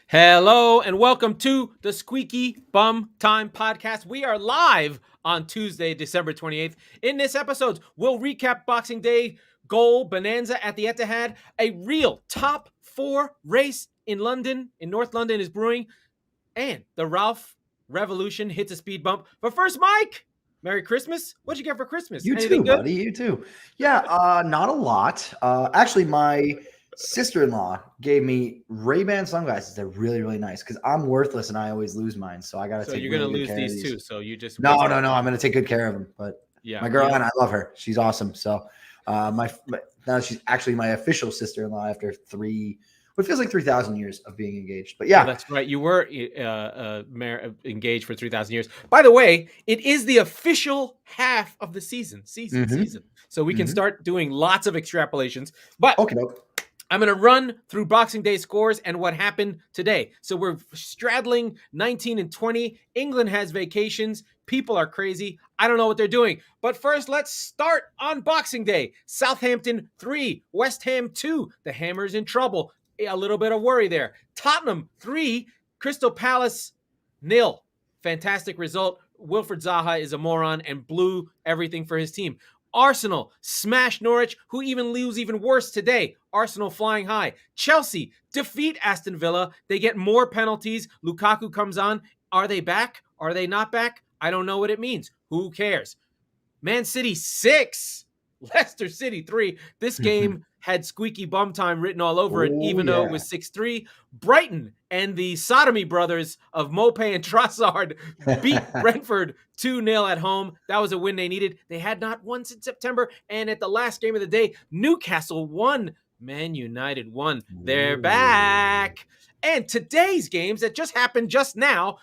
Hello and welcome to the Squeaky Bum Time Podcast. We are live on Tuesday, December 28th. In this episode, we'll recap Boxing Day goal bonanza at the Etihad. A real top four race in London, in North London, is brewing. And the Ralf Revolution hits a speed bump. But first, Mike, Merry Christmas. What'd you get for Christmas? You Anything too, good? buddy. You too. Yeah, not a lot. Actually, my sister-in-law gave me Ray-Ban sunglasses. They're really, really nice because I'm worthless and I always lose mine. So I got to So take you're really going to good lose care of these too. So you just... No. I'm going to take good care of them. But yeah, my girl, and I love her. She's awesome. So now she's actually my official sister-in-law after what feels like 3,000 years of being engaged. But yeah. Oh, that's right. You were engaged for 3,000 years. By the way, it is the official half of the season. So we can start doing lots of extrapolations. But Okay. I'm going to run through Boxing Day scores and what happened today. So we're straddling 19 and 20. England has vacations. People are crazy. I don't know what they're doing. But first, let's start on Boxing Day. Southampton 3, West Ham 2. The Hammer's in trouble. A little bit of worry there. Tottenham 3, Crystal Palace 0. Fantastic result. Wilfred Zaha is a moron and blew everything for his team. Arsenal smash Norwich, who lose even worse today. Arsenal flying high. Chelsea defeat Aston Villa. They get more penalties. Lukaku comes on. Are they back? Are they not back? I don't know what it means. Who cares? Man City 6, Leicester City 3. This game had Squeaky Bum Time written all over it, even though it was 6-3. Brighton and the sodomy brothers of Mopé and Trossard beat Brentford 2-0 at home. That was a win they needed. They had not won since September. And at the last game of the day, Newcastle won. Man United won. They're back. And today's games that just happened just now,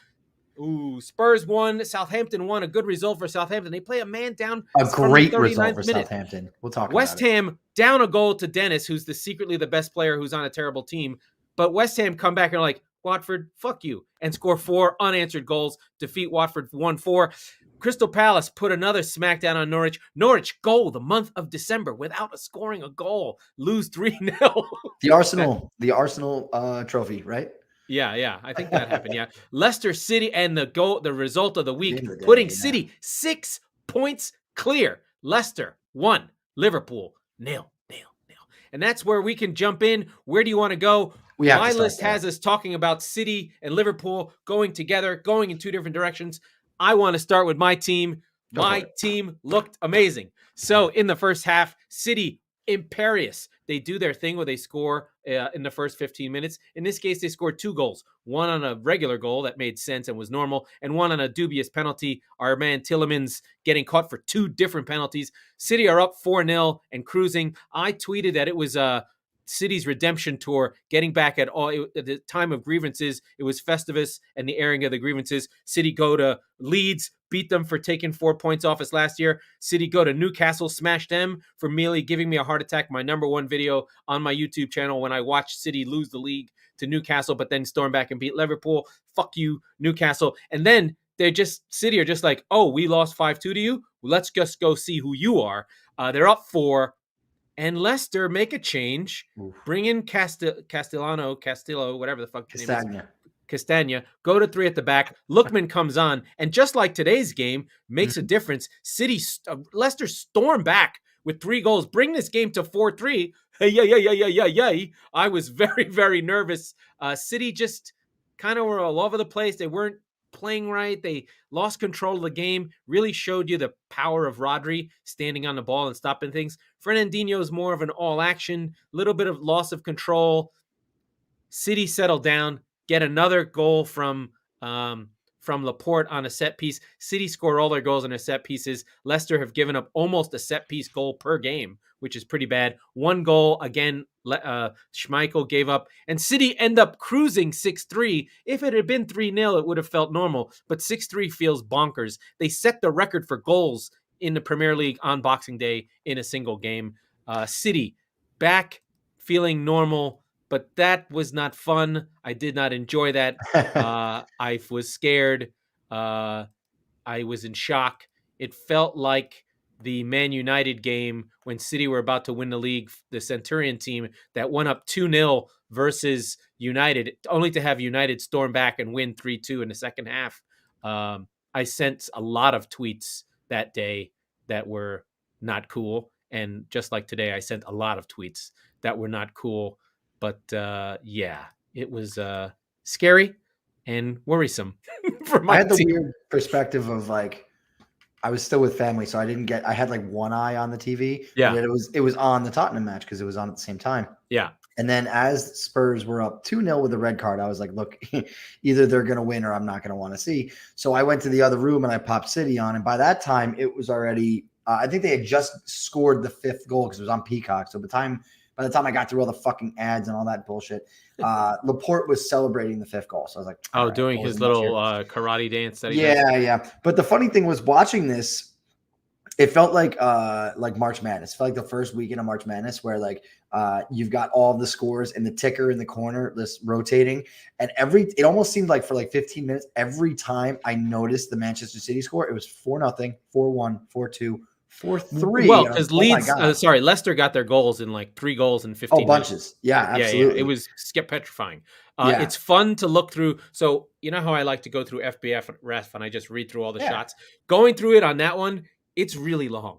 Spurs won. Southampton won. A good result for Southampton. They play a man down. A great result for Southampton. We'll talk about it. West Ham down a goal to Dennis, who's secretly the best player who's on a terrible team. But West Ham come back and are like, Watford, fuck you, and score 4 unanswered goals. Defeat Watford 1-4. Crystal Palace put another smackdown on Norwich. Norwich goal the month of December without scoring a goal. Lose 3-0. The Arsenal trophy, right? Yeah. I think that happened. Yeah. Leicester City and the result of the week, putting City 6 points clear. Leicester 1, Liverpool 0. And that's where we can jump in. Where do you want to go? My list has us talking about City and Liverpool going together, going in 2 different directions. I want to start with my team. My team looked amazing. So in the first half, City imperious. They do their thing where they score in the first 15 minutes. In this case, they scored 2 goals. One on a regular goal that made sense and was normal, and one on a dubious penalty. Our man Tielemans getting caught for 2 different penalties. City are up 4-0 and cruising. I tweeted that it was City's redemption tour, getting back at the time of grievances. It was Festivus and the airing of the grievances. City go to Leeds, beat them for taking 4 points off us last year. City go to Newcastle, smash them for merely giving me a heart attack. My number 1 video on my YouTube channel when I watched City lose the league to Newcastle, but then storm back and beat Liverpool. Fuck you, Newcastle. And then City are just like, oh, we lost 5-2 to you. Let's just go see who you are. They're up 4. And Leicester make a change, bring in Castillo, whatever the fuck his name is. Castagna, go to 3 at the back. Lookman comes on, and just like today's game, makes a difference. Leicester storm back with 3 goals, bring this game to 4-3. Hey. I was very, very nervous. City just kind of were all over the place. They weren't playing right. They lost control of the game. Really showed you the power of Rodri standing on the ball and stopping things. Fernandinho is more of an all-action, little bit of loss of control. City settled down, get another goal from Laporte on a set piece. City score all their goals on their set pieces. Leicester have given up almost a set piece goal per game, which is pretty bad. 1 goal, again, Schmeichel gave up. And City end up cruising 6-3. If it had been 3-0, it would have felt normal. But 6-3 feels bonkers. They set the record for goals in the Premier League on Boxing Day in a single game. City back, feeling normal. But that was not fun. I did not enjoy that. I was scared. I was in shock. It felt like the Man United game when City were about to win the league, the Centurion team that went up 2-0 versus United, only to have United storm back and win 3-2 in the second half. I sent a lot of tweets that day that were not cool. And just like today, I sent a lot of tweets that were not cool. But yeah, it was scary and worrisome for my I had the team. weird perspective of like, I was still with family, so I had like one eye on the TV. Yeah. And it was on the Tottenham match because it was on at the same time. Yeah. And then as Spurs were up 2-0 with a red card, I was like, look, either they're going to win or I'm not going to want to see. So I went to the other room and I popped City on. And by that time, it was already, I think they had just scored the 5th goal because it was on Peacock. So by the time I got through all the fucking ads and all that bullshit, Laporte was celebrating the 5th goal. So I was like, oh, right, doing his little karate dance that he does. Yeah. But the funny thing was watching this, it felt like March Madness. It felt like the first weekend of March Madness where like you've got all the scores and the ticker in the corner, this rotating. And it almost seemed like for like 15 minutes, every time I noticed the Manchester City score, it was 4-0, 4-1, 4-2, 4-3. Well, because Leicester got their goals in like 3 goals in 15 bunches. Minutes. Yeah, absolutely. Yeah. It was petrifying. It's fun to look through. So you know how I like to go through FBF ref and I just read through all the shots. Going through it on that one, it's really long.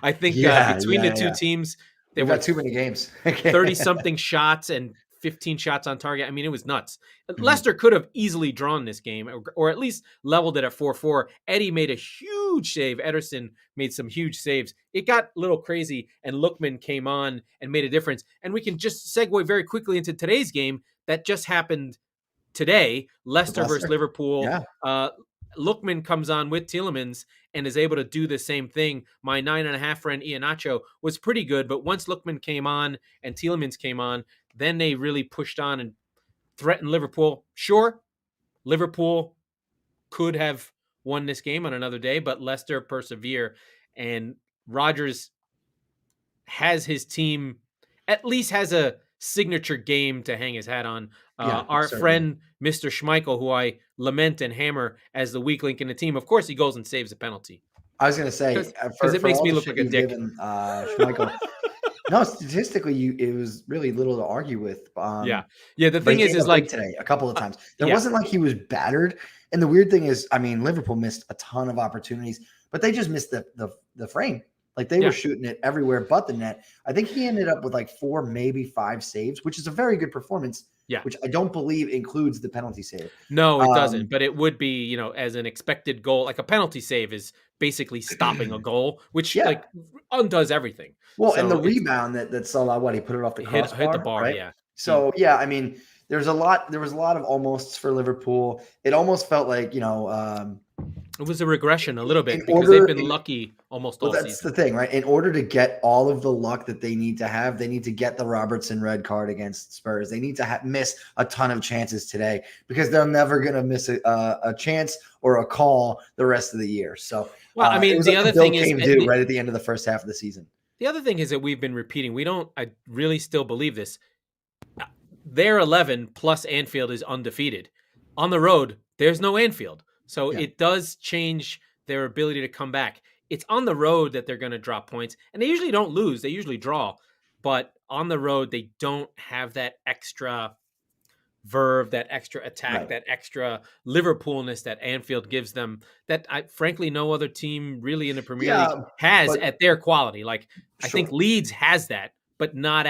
I think between the two teams, there were too many games. 30-something shots and 15 shots on target. I mean, it was nuts. Leicester could have easily drawn this game or at least leveled it at 4-4. Eddie made a huge save. Ederson made some huge saves. It got a little crazy, and Lookman came on and made a difference. And we can just segue very quickly into today's game that just happened today. Leicester versus Liverpool. Yeah. Lookman comes on with Tielemans and is able to do the same thing. My 9.5 friend Iheanacho was pretty good, but once Lookman came on and Tielemans came on, then they really pushed on and threatened Liverpool. Sure, Liverpool could have won this game on another day, but Leicester persevere, and Rodgers has his team, at least has a signature game to hang his hat on. Our friend, Mr. Schmeichel, who I lament and hammer as the weak link in the team, of course, he goes and saves a penalty. I was going to say, because it makes me look like a dick. Schmeichel, no, statistically, it was really little to argue with. The thing is like today, a couple of times, there wasn't like he was battered. And the weird thing is, I mean, Liverpool missed a ton of opportunities, but they just missed the frame. Like they were shooting it everywhere but the net. I think he ended up with like 4, maybe 5 saves, which is a very good performance. Yeah, which I don't believe includes the penalty save. No, it doesn't. But it would be, as an expected goal. Like a penalty save is basically stopping a goal, which like undoes everything. Well, so, and the rebound that Salah, he put it off the crossbar, hit the bar, right? Yeah. So I mean, there was a lot of almosts for Liverpool. It almost felt like it was a regression a little bit because they've been lucky almost all season. That's the thing, right? In order to get all of the luck that they need to have, they need to get the Robertson red card against Spurs. They need to miss a ton of chances today because they're never going to miss a chance or a call the rest of the year. So, well, I mean, the other thing is right at the end of the first half of the season. The other thing is that we've been repeating. I really still believe this. Their 11 plus Anfield is undefeated. On the road, there's no Anfield. So it does change their ability to come back. It's on the road that they're going to drop points. And they usually don't lose. They usually draw. But on the road, they don't have that extra verve, that extra attack, that extra Liverpoolness that Anfield gives them that frankly no other team really in the Premier League has at their quality. Like I think Leeds has that, but not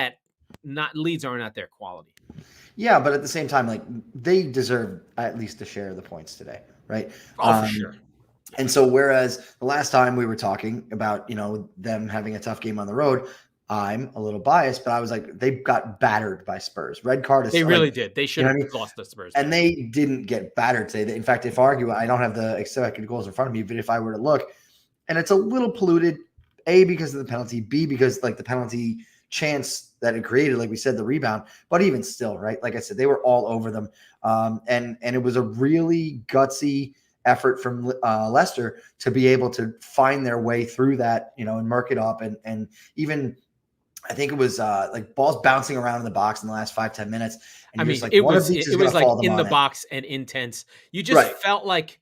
Leeds aren't at their quality. Yeah, but at the same time, like they deserve at least a share of the points today, right? Oh, for sure. And so whereas the last time we were talking about, them having a tough game on the road, I'm a little biased, but I was like, they got battered by Spurs. Red card is they really did. They should have lost the Spurs. And they didn't get battered today. In fact, if argue, I don't have the expected goals in front of me, but if I were to look, and it's a little polluted, A, because of the penalty, B, because like the penalty chance that it created, like we said, the rebound, but even still, right? Like I said, they were all over them. And it was a really gutsy effort from Leicester to be able to find their way through that, and mark it up. And even, I think it was like balls bouncing around in the box in the last 5-10 minutes. And it was like in the box and intense. You just felt like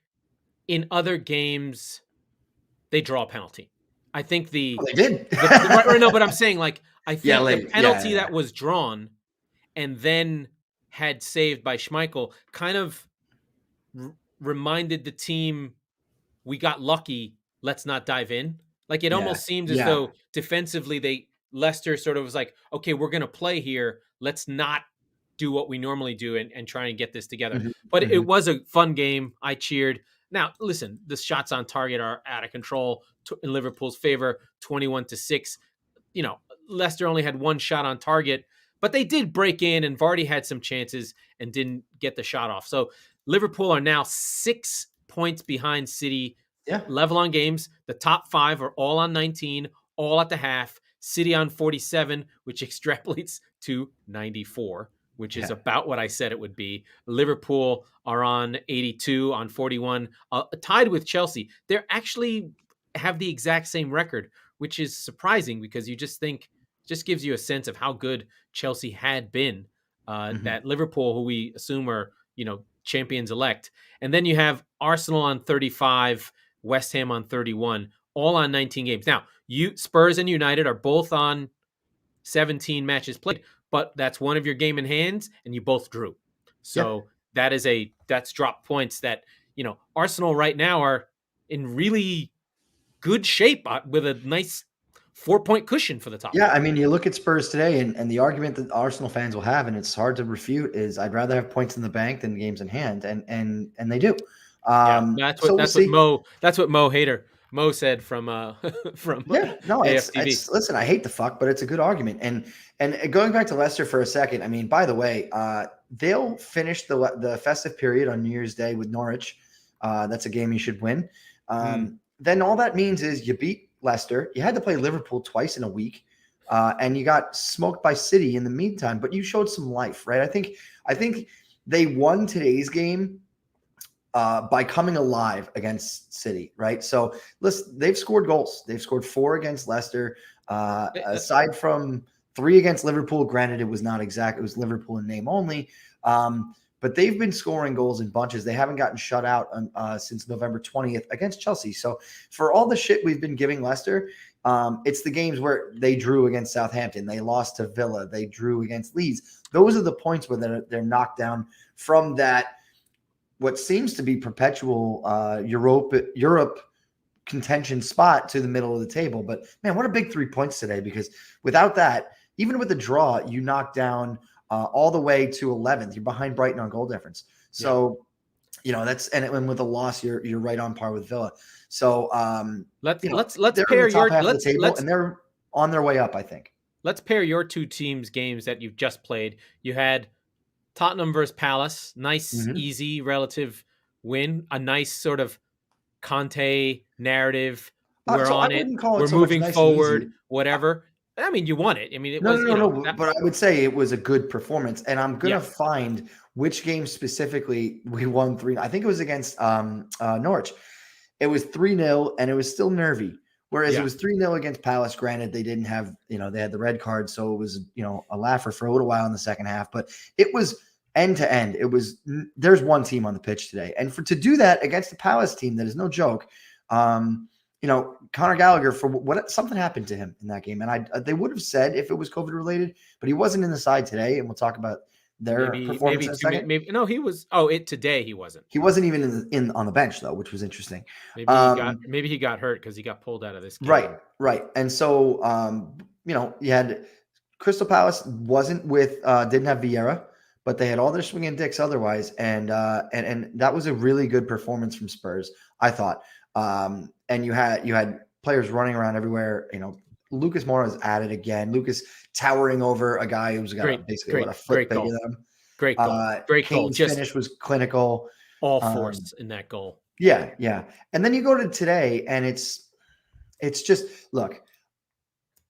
in other games, they draw a penalty. I think They did. no, but I'm saying like I think the penalty that was drawn and then had saved by Schmeichel kind of reminded the team we got lucky. Let's not dive in. Like it almost seemed as though defensively Leicester sort of was like, okay, we're going to play here. Let's not do what we normally do and try and get this together. But it was a fun game. I cheered. Now, listen, the shots on target are out of control in Liverpool's favor, 21-6. You know, Leicester only had one shot on target, but they did break in, and Vardy had some chances and didn't get the shot off. So Liverpool are now 6 points behind City, level on games. The top 5 are all on 19, all at the half. City on 47, which extrapolates to 94, which is about what I said it would be. Liverpool are on 82, on 41, tied with Chelsea. They actually have the exact same record, which is surprising because you just think, just gives you a sense of how good Chelsea had been. That Liverpool, who we assume are, champions elect. And then you have Arsenal on 35, West Ham on 31, all on 19 games. Now, Spurs and United are both on 17 matches played, but that's one of your game in hands, and you both drew. So that's drop points that, Arsenal right now are in really good shape with a nice 4-point cushion for the top. Yeah, I mean, you look at Spurs today, and the argument that Arsenal fans will have, and it's hard to refute, is I'd rather have points in the bank than games in hand, and they do. That's what Mo Hater Mo said from AFTV. Listen, I hate the fuck, but it's a good argument. And going back to Leicester for a second, I mean, by the way, they'll finish the festive period on New Year's Day with Norwich. That's a game you should win. Then all that means is you beat Leicester. You had to play Liverpool twice in a week, and you got smoked by City in the meantime. But you showed some life, right? I think they won today's game by coming alive against City, right? So listen, they've scored goals. They've scored 4 against Leicester, aside from 3 against Liverpool. Granted, it was not exact. It was Liverpool in name only. But they've been scoring goals in bunches. They haven't gotten shut out since November 20th against Chelsea. So for all the shit we've been giving Leicester, it's the games where they drew against Southampton. They lost to Villa. They drew against Leeds. Those are the points where they're knocked down from that, what seems to be perpetual Europe contention spot to the middle of the table. But, man, what a big 3 points today, because without that, even with the draw, you knock down all the way to 11th. You're behind Brighton on goal difference. So, that's and with a loss, you're right on par with Villa. So let's pair your and they're on their way up, I think. Let's pair your two teams' games that you've just played. You had Tottenham versus Palace, nice, easy, relative win, a nice sort of Conte narrative. We're on it. We're moving forward. Whatever. I mean, you won it. I mean, it was no. But I would say it was a good performance, and I'm gonna find which game specifically we won 3. I think it was against Norwich. It was 3-0, and it was still nervy. Whereas it was 3-0 against Palace. Granted, they didn't have they had the red card, so it was a laugher for a little while in the second half. But it was end to end. It was there's one team on the pitch today, and to do that against the Palace team, that is no joke. Conor Gallagher, something happened to him in that game, and they would have said if it was COVID related, but he wasn't in the side today, and we'll talk about their performance in a second. He was. Today he wasn't. He wasn't even in on the bench though, which was interesting. Maybe he got hurt because he got pulled out of this game. Right, and so you had Crystal Palace didn't have Vieira, but they had all their swinging dicks otherwise, and that was a really good performance from Spurs, I thought. And you had players running around everywhere. Lucas Moura is at it again. Lucas towering over a guy who's got basically a foot bigger than him. Great goal. Great goal. Just finish was clinical. All force in that goal. Yeah. And then you go to today, and it's just, look,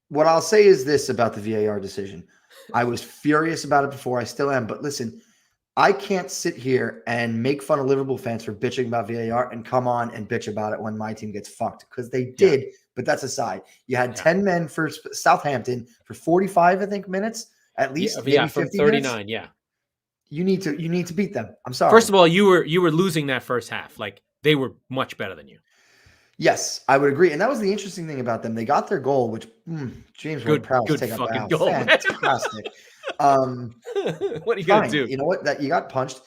what I'll say is this about the VAR decision. I was furious about it before. I still am. But listen, I can't sit here and make fun of Liverpool fans for bitching about VAR and come on and bitch about it when my team gets fucked, because they did. Yeah. But that's aside. You had 10 men for Southampton for 45, I think, minutes at least. Maybe 50 39. Minutes. Yeah. You need to beat them. I'm sorry. First of all, you were losing that first half. Like, they were much better than you. Yes, I would agree. And that was the interesting thing about them. They got their goal, which James Ward-Prowse take up the house. Goal, fantastic. What are you gonna do? You know what? That you got punched,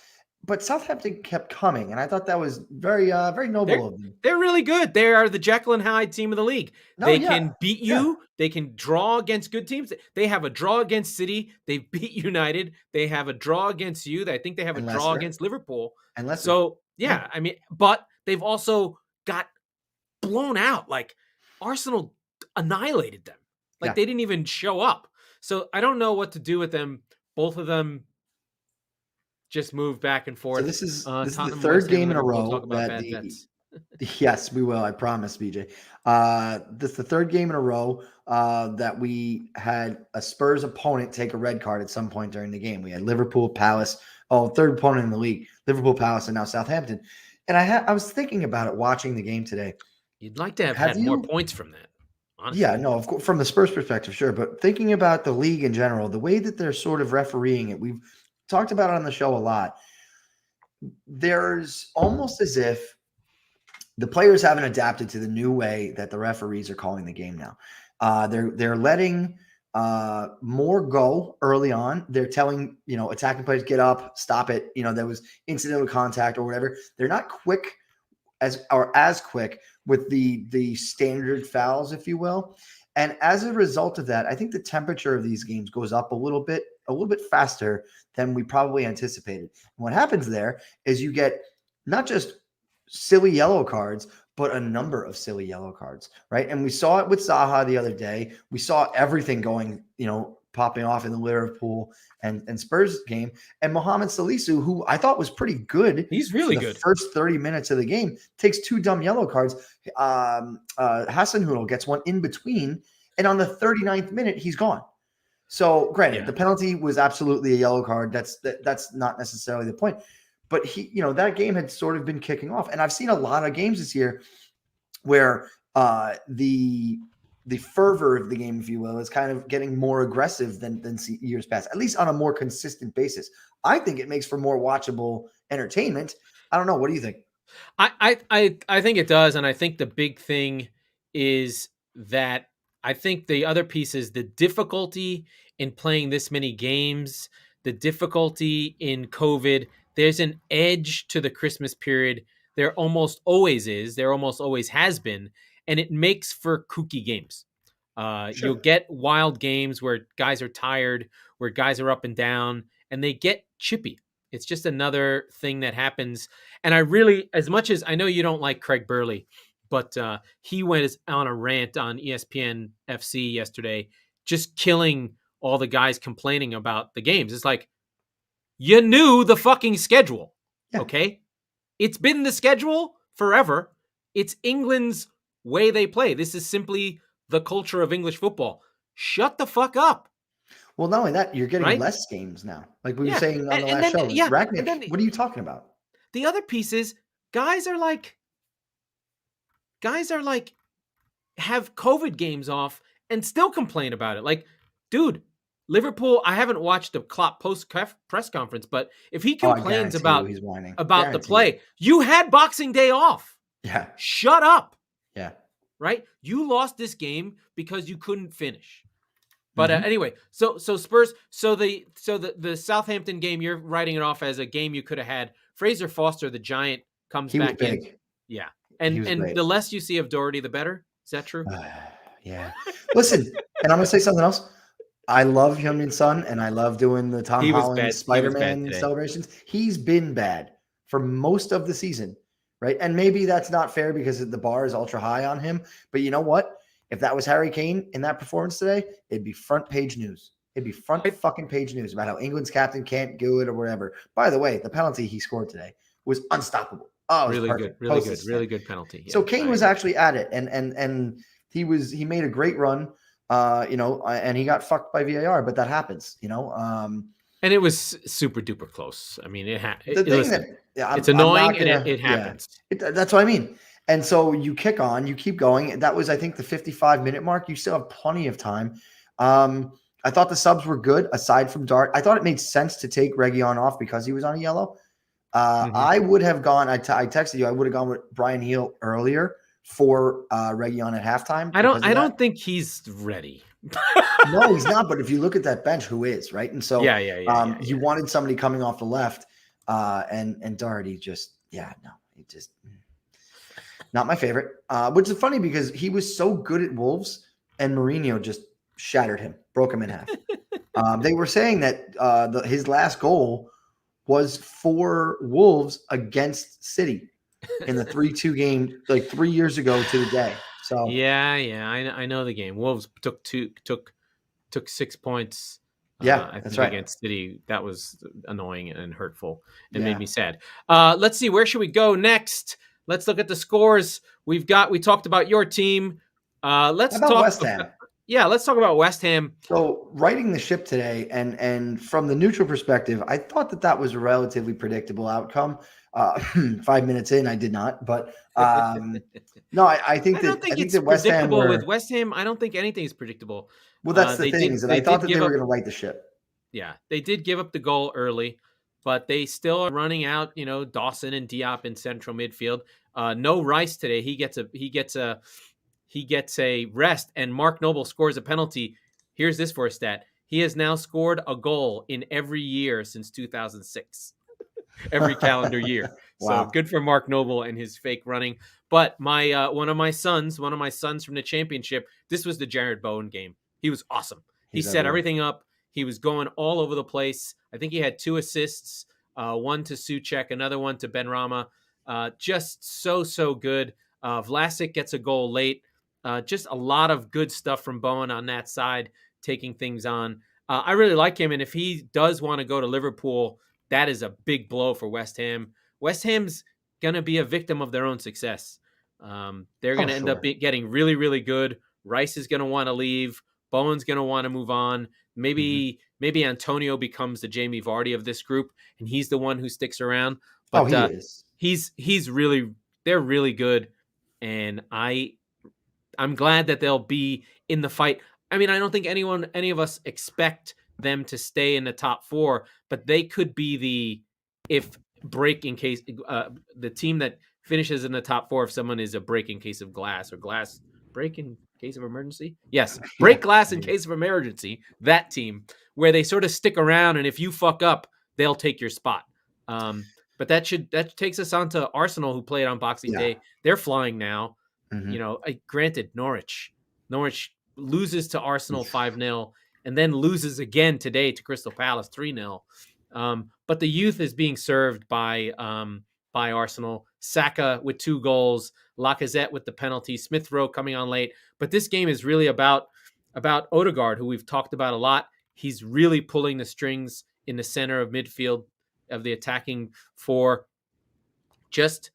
but Southampton kept coming, and I thought that was very noble of them. They're really good. They are the Jekyll and Hyde team of the league. They can beat you. They can draw against good teams. They have a draw against City. They beat United. They have a draw against you. I think they have a draw against Liverpool. And Leicester. So I mean, but they've also got blown out. Like Arsenal annihilated them. Like they didn't even show up. So I don't know what to do with them. Both of them just move back and forth. So this is the third game in a row yes, we will. I promise, BJ. This is the third game in a row that we had a Spurs opponent take a red card at some point during the game. We had Liverpool, Palace. Third opponent in the league. Liverpool, Palace, and now Southampton. And I was thinking about it watching the game today. You'd like to have had more points from that. Honestly. Yeah, no, of course, from the Spurs perspective, sure. But thinking about the league in general, the way that they're sort of refereeing it, we've talked about it on the show a lot. There's almost as if the players haven't adapted to the new way that the referees are calling the game now. They're letting more go early on. They're telling, attacking players, get up, stop it. There was incidental contact or whatever. They're not quick as quick with the standard fouls, if you will. And as a result of that, I think the temperature of these games goes up a little bit faster than we probably anticipated. And what happens there is you get not just silly yellow cards, but a number of silly yellow cards, right? And we saw it with Zaha the other day. We saw everything going, popping off in the Liverpool and Spurs game. And Mohamed Salisu, who I thought was pretty good. He's really good. The first 30 minutes of the game, takes 2 dumb yellow cards. Hasenhüttl gets one in between. And on the 39th minute, he's gone. So granted, the penalty was absolutely a yellow card. That's not necessarily the point. But that game had sort of been kicking off. And I've seen a lot of games this year where the fervor of the game, if you will, is kind of getting more aggressive than years past, at least on a more consistent basis. I think it makes for more watchable entertainment. I don't know. What do you think? I think it does. And I think the big thing is that I think the other piece is the difficulty in playing this many games, the difficulty in COVID. There's an edge to the Christmas period. There almost always is. There almost always has been. And it makes for kooky games. Sure. You'll get wild games where guys are tired, where guys are up and down, and they get chippy. It's just another thing that happens. And I really, as much as I know you don't like Craig Burley, but he went on a rant on ESPN FC yesterday, just killing all the guys complaining about the games. It's like, you knew the fucking schedule, okay? It's been the schedule forever. It's England's way they play. This is simply the culture of English football. Shut the fuck up. Well, not only that, you're getting less games now. Like we were saying on the last show. Ragnick, what are you talking about? The other piece is guys are like have COVID games off and still complain about it. Like, dude, Liverpool, I haven't watched the Klopp post press conference, but if he complains about the play, you had Boxing Day off. Yeah. Shut up. Yeah. Right? You lost this game because you couldn't finish. But anyway, so Spurs, so the Southampton game, you're writing it off as a game you could have had. Fraser Foster, the giant, comes back in. Yeah. And the less you see of Doherty, the better. Is that true? Yeah. Listen, and I'm going to say something else. I love Heung-min Son, and I love doing the Tom Holland Spider-Man celebrations. He's been bad for most of the season, right? And maybe that's not fair because the bar is ultra high on him. But you know what? If that was Harry Kane in that performance today, it'd be front page news. It'd be front fucking page news about how England's captain can't do it or whatever. By the way, the penalty he scored today was unstoppable. Oh, really good, really good penalty. Yeah, so Kane was actually at it, and he made a great run, and he got fucked by VAR, but that happens, And it was super duper close. I mean, it's annoying and it happens. Yeah. That's what I mean. And so you kick on, you keep going. That was, I think, the 55-minute mark. You still have plenty of time. I thought the subs were good aside from Dart. I thought it made sense to take Reguilon off because he was on a yellow. I would have gone. I texted you. I would have gone with Brian Heel earlier for Reguilon at halftime. I don't think he's ready. No, he's not. But if you look at that bench, who is, right? And so you wanted somebody coming off the left, and Doherty just not my favorite. Which is funny because he was so good at Wolves, and Mourinho just shattered him, broke him in half. They were saying that his last goal was for Wolves against City in the 3-2 game, like 3 years ago to the day. So I know the game. Wolves took 6 points. I think right. Against City. That was annoying and hurtful and made me sad. Let's see, where should we go next? Let's look at the scores. We talked about your team. Let's talk West Ham. Let's talk about West Ham. So righting the ship today, and from the neutral perspective, I thought that was a relatively predictable outcome. 5 minutes in, I did not, but no, I think that West Ham with West Ham. I don't think anything is predictable. Well, that's the thing, is that I thought that they were going to right the ship. Yeah, they did give up the goal early, but they still are running out. Dawson and Diop in central midfield. No Rice today. He gets a rest, and Mark Noble scores a penalty. Here's this for a stat: he has now scored a goal in every year since 2006. Every calendar year. Wow. So good for Mark Noble and his fake running. But my one of my sons from the championship, this was the Jared Bowen game. He was awesome. He set everything up. He was going all over the place. I think he had 2 assists, one to Souček, another one to Benrahma. Just so good. Vlasic gets a goal late. Just a lot of good stuff from Bowen on that side, taking things on. I really like him, and if he does want to go to Liverpool, that is a big blow for West Ham. West Ham's going to be a victim of their own success. They're going to end up getting really, really good. Rice is going to want to leave. Bowen's going to want to move on. Maybe Antonio becomes the Jamie Vardy of this group, and he's the one who sticks around. But he is. They're really good, and I'm glad that they'll be in the fight. I mean, I don't think any of us expect them to stay in the top 4, but they could be the team that finishes in the top 4 if someone is a break in case of glass, or glass break in case of emergency. Yes, break glass in case of emergency. That team where they sort of stick around, and if you fuck up, they'll take your spot. But that takes us on to Arsenal, who played on Boxing Day. They're flying now. Granted, Norwich loses to Arsenal 5-0. And then loses again today to Crystal Palace 3-0. But the youth is being served by Arsenal. Saka with 2 goals, Lacazette with the penalty, Smith Rowe coming on late. But this game is really about Odegaard, who we've talked about a lot. He's really pulling the strings in the center of midfield of the attacking 4. Just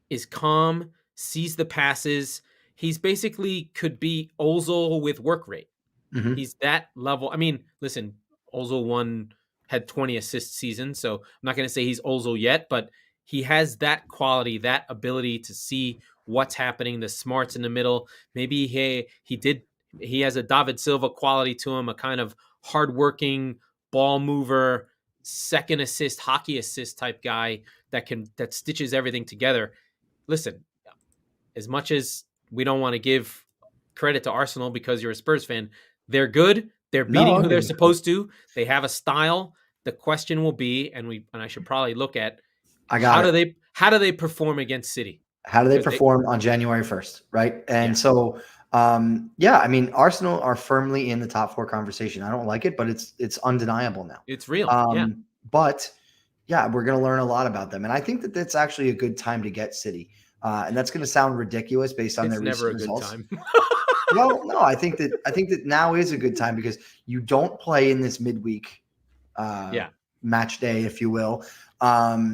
is calm, sees the passes. He's basically could be Ozil with work rate. He's that level. I mean, listen, Ozil had 20 assist season, so I'm not going to say he's Ozil yet, but he has that quality, that ability to see what's happening, the smarts in the middle. Maybe he has a David Silva quality to him, a kind of hardworking ball mover, second assist, hockey assist type guy that stitches everything together. Listen, as much as we don't want to give credit to Arsenal because you're a Spurs fan, they're good. They're beating who they're supposed to. They have a style. The question will be, and I should probably look at how do they perform against City? How do they perform on January 1st, right? And so I mean, Arsenal are firmly in the top 4 conversation. I don't like it, but it's undeniable now. It's real. But we're going to learn a lot about them, and I think that that's actually a good time to get City. And that's going to sound ridiculous based on their recent results. Good time. Well, no, I think that now is a good time because you don't play in this midweek match day, if you will.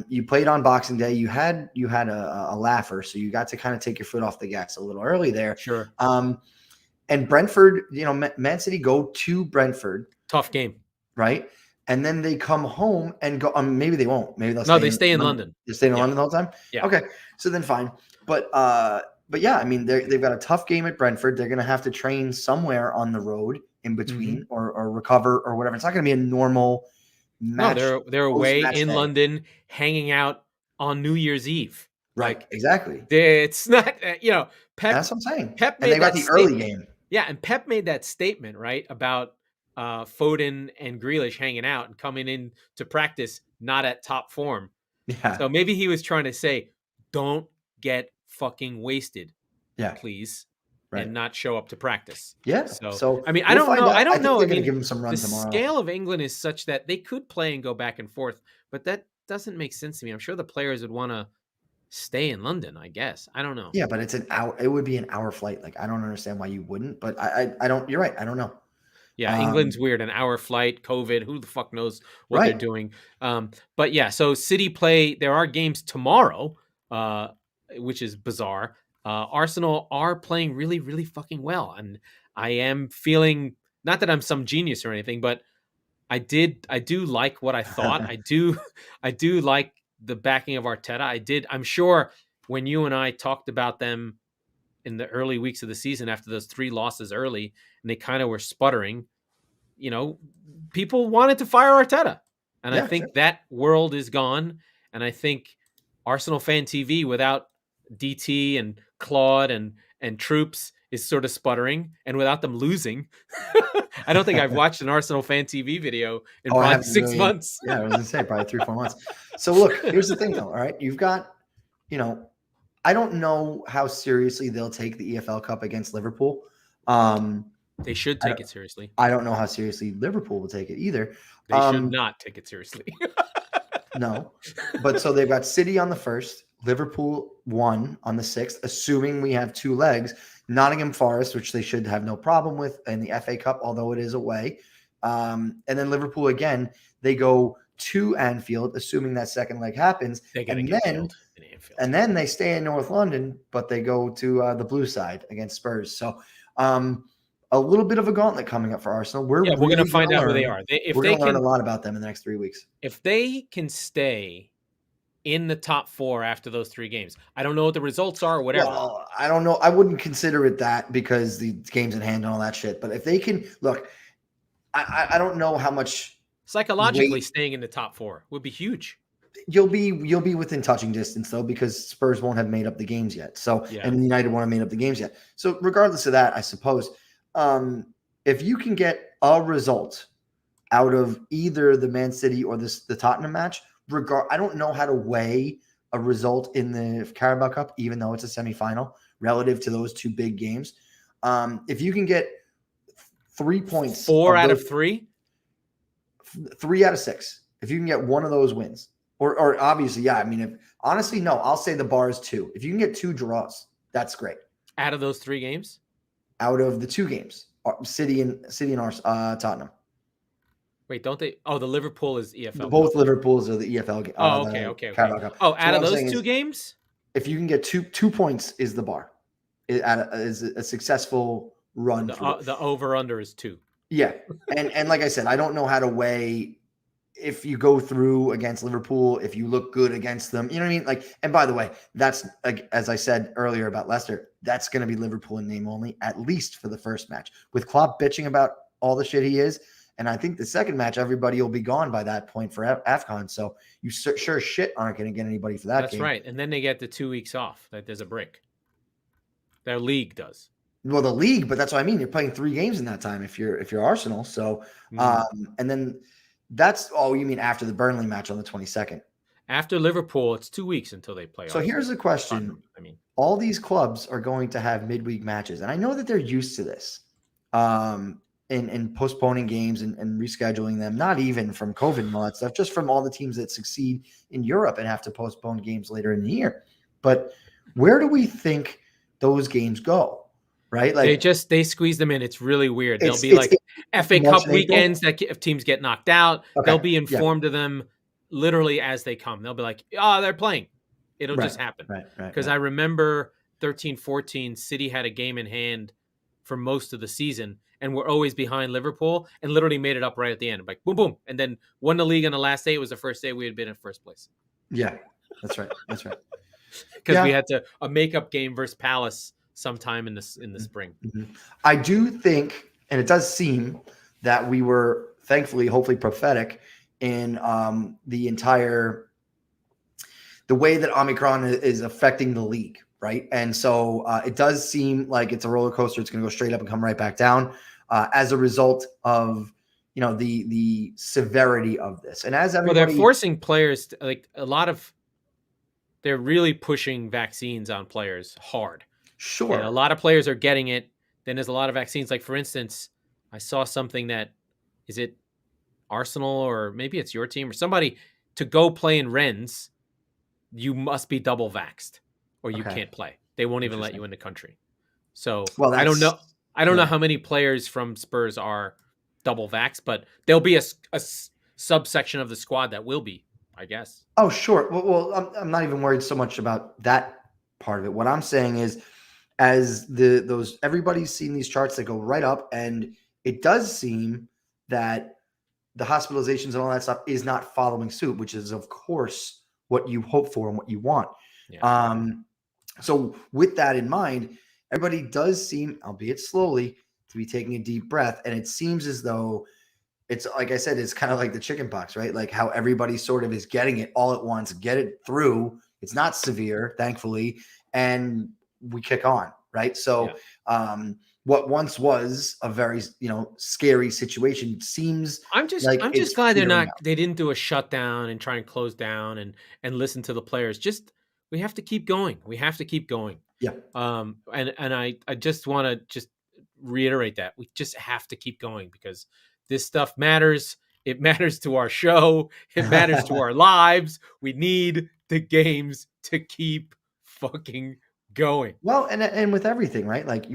You played on Boxing Day. You had a laugher, so you got to kind of take your foot off the gas a little early there. Sure. And Brentford, Man City go to Brentford. Tough game, right? And then they come home and go. Maybe they won't. Maybe they stay in London. They stay in London the whole time. Yeah. Okay. So then fine. But yeah, I mean, they've got a tough game at Brentford. They're going to have to train somewhere on the road in between or recover or whatever. It's not going to be a normal match. No, they're away in London, hanging out on New Year's Eve. Right. Like, Exactly. it's not, Pep. That's what I'm saying. Pep And made they got that the early statement. game. Yeah, and Pep made that statement, right, about Foden and Grealish hanging out and coming in to practice not at top form. Yeah. So maybe he was trying to say, don't get fucking wasted, Yeah. please, Right. and not show up to practice. Yeah. So I mean, we'll find out. I don't think know. they're I going to mean, give him some run the tomorrow. scale of England is such that they could play and go back and forth, but that doesn't make sense to me. I'm sure the players would want to stay in London, I guess. I don't know. Yeah, but it's an hour. It would be an hour flight. Like, I don't understand why you wouldn't, but I don't. You're right. I don't know. Yeah, England's weird. An hour flight, COVID. Who the fuck knows what they're Right. doing? But yeah, so City play. There are games tomorrow, which is bizarre. Arsenal are playing really, really fucking well, and I am feeling, not that I'm some genius or anything, but I do like what I thought. I do like the backing of Arteta. I'm sure when you and I talked about them in the early weeks of the season after those 3 losses early, and they kind of were sputtering, people wanted to fire Arteta. And I think that world is gone. And I think Arsenal Fan TV without DT and Claude and Troops is sort of sputtering, and without them losing. I don't think I've watched an Arsenal Fan TV video in probably 6 months. Yeah, I was going to say probably 3-4 months. So look, here's the thing though. All right. You've got, I don't know how seriously they'll take the EFL Cup against Liverpool. They should take it seriously. I don't know how seriously Liverpool will take it either. They should not take it seriously. No. But so they've got City on the 1st, Liverpool 1 on the 6th, assuming we have 2 legs, Nottingham Forest, which they should have no problem with in the FA Cup, although it is away. And then Liverpool again, they go to Anfield, assuming that second leg happens. And then they stay in North London, but they go to the blue side against Spurs. So a little bit of a gauntlet coming up for Arsenal. We're going to find out who they are. We're going to learn a lot about them in the next 3 weeks. If they can stay in the top 4 after those 3 games, I don't know what the results are or whatever. Well, I don't know. I wouldn't consider it that because the game's in hand and all that shit. But if they can look, I don't know how much psychologically staying in the top 4 would be huge. You'll be within touching distance though, because Spurs won't have made up the games yet. So and United won't have made up the games yet. So regardless of that, I suppose if you can get a result out of either the Man City or the Tottenham match, I don't know how to weigh a result in the Carabao Cup, even though it's a semifinal relative to those 2 big games. If you can get 3 points, 4 out of 3, 3 out of 6, if you can get one of those wins, or obviously, yeah. I mean, honestly, no, I'll say the bar is 2. If you can get 2 draws, that's great. Out of those 3 games, out of the 2 games, City and Tottenham. Wait, don't they? Oh, the Liverpool is EFL. Both Liverpools are the EFL. Okay. Oh, out of those 2 games, if you can get 2 points, is the bar. Is a successful run. The over under is 2. Yeah, and like I said, I don't know how to weigh if you go through against Liverpool, if you look good against them. You know what I mean? Like, and by the way, that's like, as I said earlier about Leicester, that's going to be Liverpool in name only, at least for the first match. With Klopp bitching about all the shit he is. And I think the second match, everybody will be gone by that point for AFCON. So you sure shit aren't going to get anybody for that game. That's right. And then they get the 2 weeks off. Like, there's a break. Their league does. Well, the league, but that's what I mean. You're playing 3 games in that time if you're Arsenal. So, and then that's you mean after the Burnley match on the 22nd. After Liverpool, it's 2 weeks until they play. So here's the question. I mean, all these clubs are going to have midweek matches. And I know that they're used to this. In postponing games and rescheduling them, not even from COVID and all that stuff, just from all the teams that succeed in Europe and have to postpone games later in the year. But where do we think those games go? Right? Like they squeeze them in. It's really weird. They'll be like FA Cup weekends that if teams get knocked out, they'll be informed of them literally as they come. They'll be like, oh, they're playing. It'll just happen. Right. Because I remember 13-14, City had a game in hand for most of the season, and we're always behind Liverpool, and literally made it up right at the end. Like, boom, boom. And then won the league on the last day. It was the first day we had been in first place. Yeah, that's right. Because we had a makeup game versus Palace sometime in the spring. Mm-hmm. I do think, and it does seem that we were thankfully, hopefully prophetic in the entire the way that Omicron is affecting the league, right? And so it does seem like it's a roller coaster. It's going to go straight up and come right back down as a result of the severity of this. And as everybody, they're forcing players to, like they're really pushing vaccines on players hard. Sure, and a lot of players are getting it. Then there's a lot of vaccines. Like for instance, I saw something that is it Arsenal or maybe it's your team or somebody to go play in Rennes. You must be double vaxxed or you can't play. They won't even let you in the country. So I don't know. I don't know how many players from Spurs are double vaxxed, but there'll be a subsection of the squad that will be, I guess. Oh, sure. Well, I'm not even worried so much about that part of it. What I'm saying is, as everybody's seen these charts that go right up, and it does seem that the hospitalizations and all that stuff is not following suit, which is, of course, what you hope for and what you want. Yeah. So with that in mind, everybody does seem, albeit slowly, to be taking a deep breath. And it seems as though it's, like I said, it's kind of like the chicken pox, right? Like how everybody sort of is getting it all at once, get it through. It's not severe, thankfully. And we kick on, right? So what once was a very, scary situation seems I'm just glad they didn't do a shutdown and try and close down and listen to the players. We have to keep going. We have to keep going. Yeah. And I just want to just reiterate that we just have to keep going because this stuff matters. It matters to our show. It matters to our lives. We need the games to keep fucking going. Well, and with everything, right? Like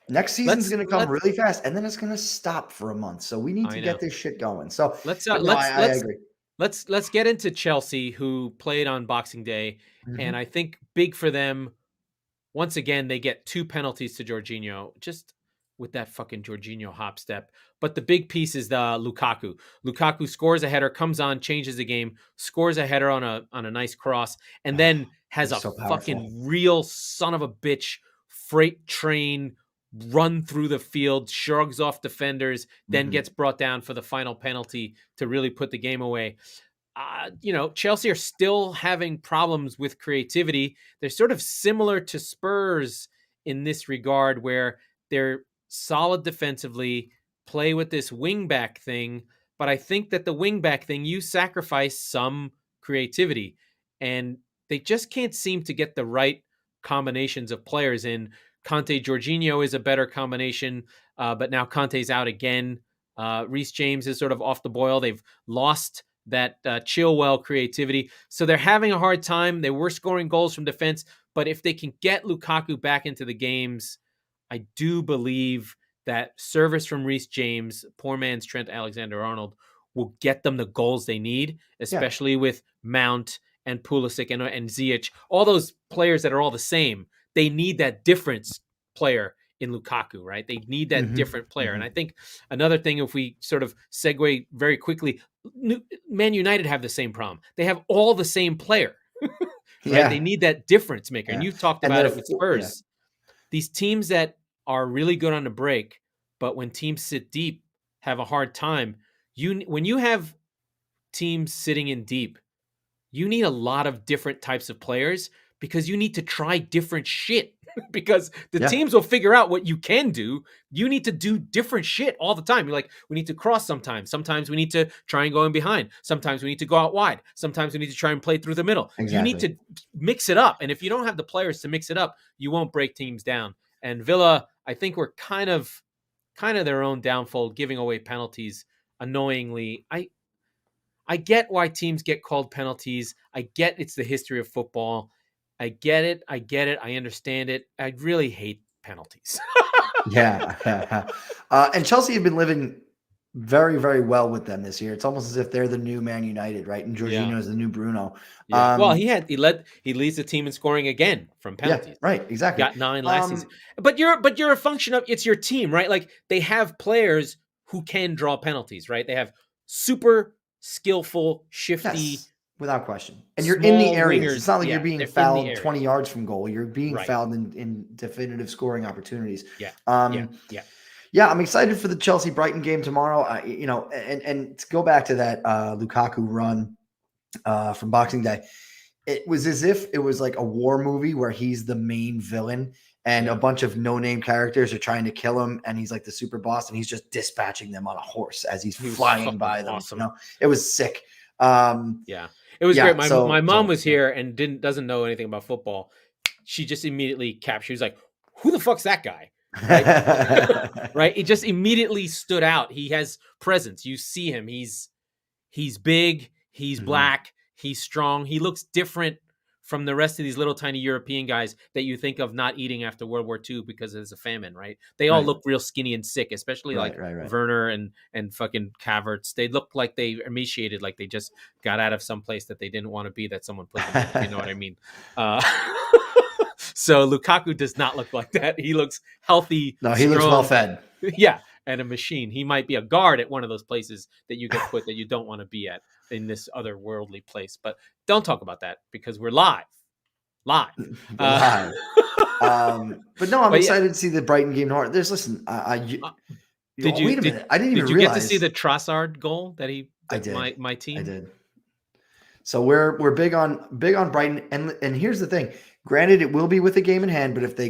next season's going to come really fast, and then it's going to stop for a month. So we need to get this shit going. So I agree. Let's get into Chelsea, who played on Boxing Day, and I think big for them. Once again, they get 2 penalties to Jorginho, just with that fucking Jorginho hop step. But the big piece is the Lukaku. Lukaku scores a header, comes on, changes the game, scores a header on a nice cross, and then has a fucking real son of a bitch freight train run through the field, shrugs off defenders, then gets brought down for the final penalty to really put the game away. Chelsea are still having problems with creativity. They're sort of similar to Spurs in this regard, where they're solid defensively, play with this wing-back thing, but I think that the wing-back thing, you sacrifice some creativity, and they just can't seem to get the right combinations of players in. Conte Jorginho is a better combination, but now Conte's out again. Reece James is sort of off the boil. They've lost that Chilwell creativity. So they're having a hard time. They were scoring goals from defense, but if they can get Lukaku back into the games, I do believe that service from Reece James, poor man's Trent Alexander-Arnold, will get them the goals they need, especially with Mount and Pulisic and Ziyech, all those players that are all the same. They need that difference player in Lukaku, right? They need that different player. And I think another thing, if we sort of segue very quickly, Man United have the same problem. They have all the same player, right? They need that difference maker. And you've talked about it with Spurs. These teams that are really good on the break, but when teams sit deep, have a hard time. When you have teams sitting in deep, you need a lot of different types of players because you need to try different shit because the teams will figure out what you can do. You need to do different shit all the time. You're like, we need to cross sometimes. Sometimes we need to try and go in behind. Sometimes we need to go out wide. Sometimes we need to try and play through the middle. Exactly. You need to mix it up. And if you don't have the players to mix it up, you won't break teams down. And Villa, I think we're kind of their own downfall, giving away penalties annoyingly. I get why teams get called penalties. I get it's the history of football. I get it. I understand it. I really hate penalties. And Chelsea have been living very, very well with them this year. It's almost as if they're the new Man United, right? And Jorginho is the new Bruno. Well, he leads the team in scoring again from penalties. Yeah, right, exactly. Got 9 last season. But you're a function of it's your team, right? Like they have players who can draw penalties, right? They have super skillful, shifty, without question. And you're in the areas. Wingers. It's not like you're being fouled 20 yards from goal. You're being fouled in definitive scoring opportunities. I'm excited for the Chelsea-Brighton game tomorrow. And to go back to that Lukaku run from Boxing Day, it was as if it was like a war movie where he's the main villain and a bunch of no-name characters are trying to kill him, and he's like the super boss, and he's just dispatching them on a horse as he's flying by them. Awesome. You know, it was sick. Yeah, it was great. My mom was here and doesn't know anything about football. She just immediately captured. She was like, "Who the fuck's that guy?" Right? Right? It just immediately stood out. He has presence. You see him. He's big. He's black. He's strong. He looks different from the rest of these little tiny European guys that you think of not eating after World War II because there's a famine, right? They all look real skinny and sick, especially Werner and fucking Havertz. They look like they emaciated, like they just got out of some place that they didn't want to be, that someone put them in, you know what I mean? So Lukaku does not look like that. He looks healthy. No, he looks well fed. Yeah, and a machine. He might be a guard at one of those places that you get put that you don't want to be at in this otherworldly place. But don't talk about that because we're live. But no, I'm excited to see the Brighton game tomorrow. Listen, wait a minute. I didn't even realize. Did you get to see the Trossard goal that he? I did. My team. I did. So we're big on Brighton, and here's the thing. Granted, it will be with a game in hand, but if they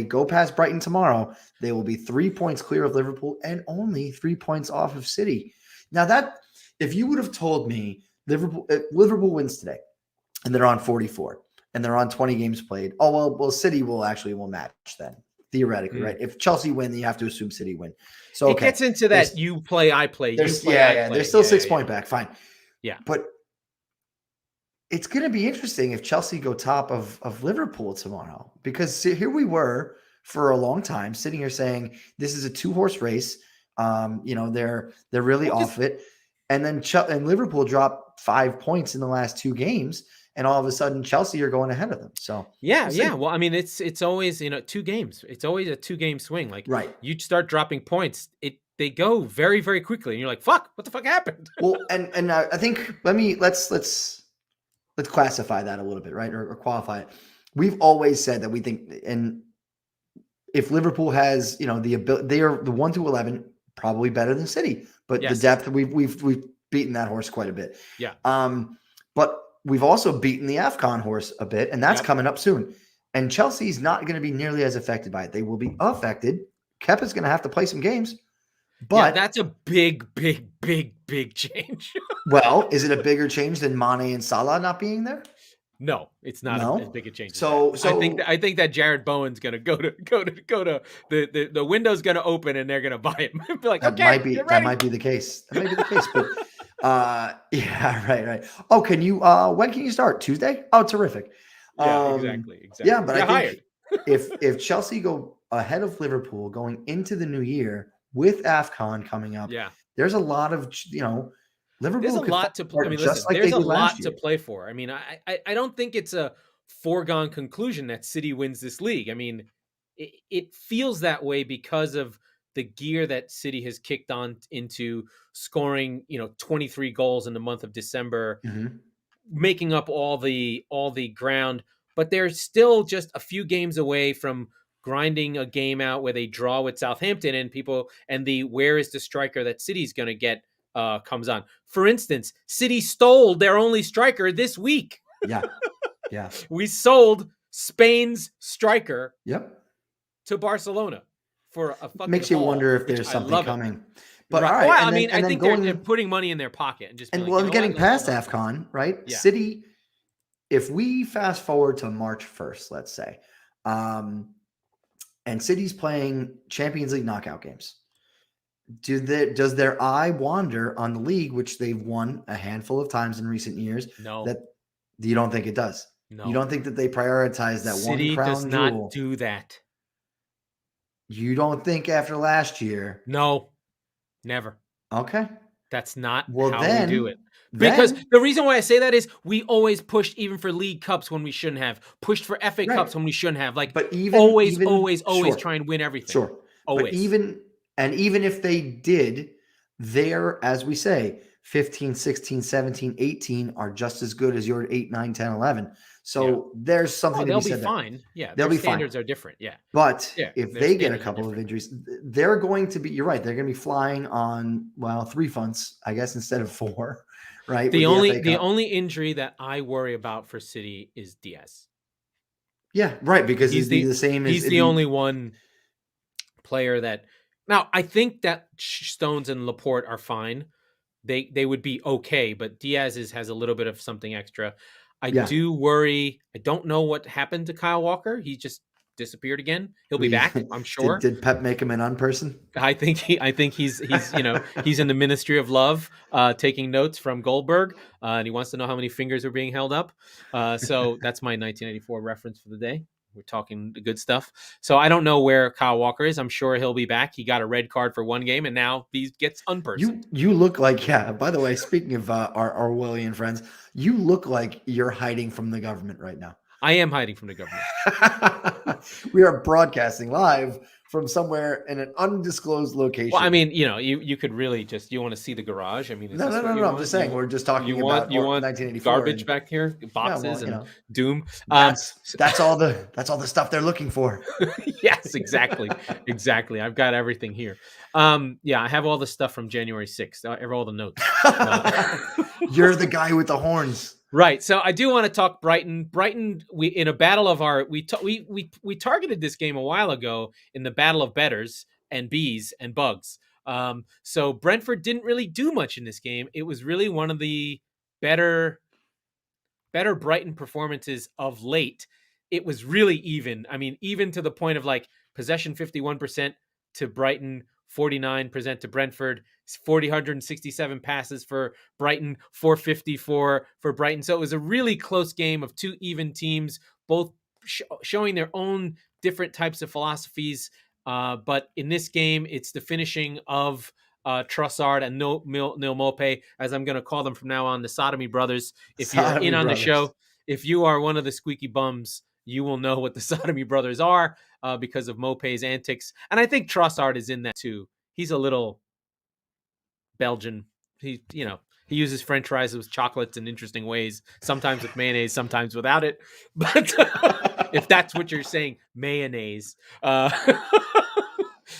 go past Brighton tomorrow, they will be 3 points clear of Liverpool and only 3 points off of City. Now that, if you would have told me Liverpool wins today, and they're on 44, and they're on 20 games played, well, City will match then, theoretically, right? If Chelsea win, then you have to assume City win. So it gets into that you play, I play. They're still 6 point back, fine. Yeah, but it's going to be interesting if Chelsea go top of Liverpool tomorrow, because here we were for a long time sitting here saying this is a 2-horse race. They're really off it, and then and Liverpool dropped 5 points in the last 2 games, and all of a sudden Chelsea are going ahead of them. So yeah. Well, I mean, it's always 2 games. It's always a 2-game swing. Like you start dropping points, they go very, very quickly, and you're like, "Fuck, what the fuck happened?" Well, and I think let's classify that a little bit, right? Or qualify it. We've always said that we think, and if Liverpool has, the ability, they are the 1 to 11, probably better than City, but the depth, we've beaten that horse quite a bit. Yeah. But we've also beaten the AFCON horse a bit, and that's coming up soon. And Chelsea's not going to be nearly as affected by it. They will be affected. Kepa's going to have to play some games. But that's a big, big, big, big change. Well, is it a bigger change than Mane and Salah not being there? No, it's not as big a change. So I think that Jared Bowen's going to go to the window's going to open and they're going to buy him. Be like, that might be the case. That might be the case. But yeah, right. Oh, can you? When can you start? Tuesday? Oh, terrific. Yeah, exactly. Yeah, but I think if Chelsea go ahead of Liverpool going into the new year with AFCON coming up, there's a lot of Liverpool. There's a lot to play. I mean, listen, there's a lot to play for. I mean, I don't think it's a foregone conclusion that City wins this league. I mean, it feels that way because of the gear that City has kicked on into, scoring 23 goals in the month of December, making up all the ground. But they're still just a few games away from grinding a game out where they draw with Southampton, and the where is the striker that City's going to get comes on. For instance, City stole their only striker this week. Yeah. We sold Spain's striker to Barcelona for a fucking makes you wonder if there's something coming. But right. All right. Well, I think they're putting money in their pocket and just getting past AFCON, right? Yeah. City, if we fast forward to March 1st, let's say, and City's playing Champions League knockout games, does their eye wander on the league, which they've won a handful of times in recent years? No. That you don't think it does? No. You don't think that they prioritize that City one crown jewel? City does not do that. You don't think after last year? No, never. Okay. That's not how we do it. Then, because the reason why I say that is we always pushed even for League Cups when we shouldn't have, pushed for FA Cups when we shouldn't have. Like, but always try and win everything. Sure. Always. But even if they did, they're, as we say, 15, 16, 17, 18 are just as good as your 8, 9, 10, 11. So there's something to be said. They'll be fine. Yeah. They'll be fine. Standards are different. Yeah. But if they get a couple of injuries, they're going to be, you're right, they're going to be flying on, 3 fronts, I guess, instead of 4, right? The with only FA the Cup. only injury that I worry about for City is Diaz. Yeah, right. Because He's it'd be the same as he's the only one player that. Now I think that Stones and Laporte are fine. They would be okay, but Diaz has a little bit of something extra. I do worry. I don't know what happened to Kyle Walker. He just disappeared again. He'll be back, I'm sure. Did Pep make him an unperson? I think he's he's in the Ministry of Love, taking notes from Goldberg, and he wants to know how many fingers are being held up. So that's my 1984 reference for the day. We're talking the good stuff. So I don't know where Kyle Walker is. I'm sure he'll be back. He got a red card for one game, and now he gets unpersoned. You look like, yeah. By the way, speaking of our Orwellian friends, you look like you're hiding from the government right now. I am hiding from the government. We are broadcasting live from somewhere in an undisclosed location. Well, I mean, you could really just, you want to see the garage. I mean, no. I'm just saying, we're just talking about 1984 garbage back here, boxes and doom. That's all the stuff they're looking for. Yes, exactly. I've got everything here. I have all the stuff from January 6th. I have all the notes. You're the guy with the horns. Right. So I do want to talk Brighton. Brighton, we in a battle of our we targeted this game a while ago in the battle of betters and bees and bugs. So Brentford didn't really do much in this game. It was really one of the better Brighton performances of late. It was really even. I mean, even to the point of like possession 51% to Brighton, 49% to Brentford, 467 passes for Brighton, 454 for Brighton. So it was a really close game of two even teams, both showing their own different types of philosophies. But in this game, it's the finishing of Trossard and Neil Maupay, as I'm going to call them from now on, the Sodomy Brothers. If you're in on the show, if you are one of the squeaky bums, you will know what the Sodomy Brothers are because of Maupay's antics. And I think Trossard is in that too. He's a little Belgian. He uses French fries with chocolates in interesting ways, sometimes with mayonnaise, sometimes without it. But if that's what you're saying, mayonnaise.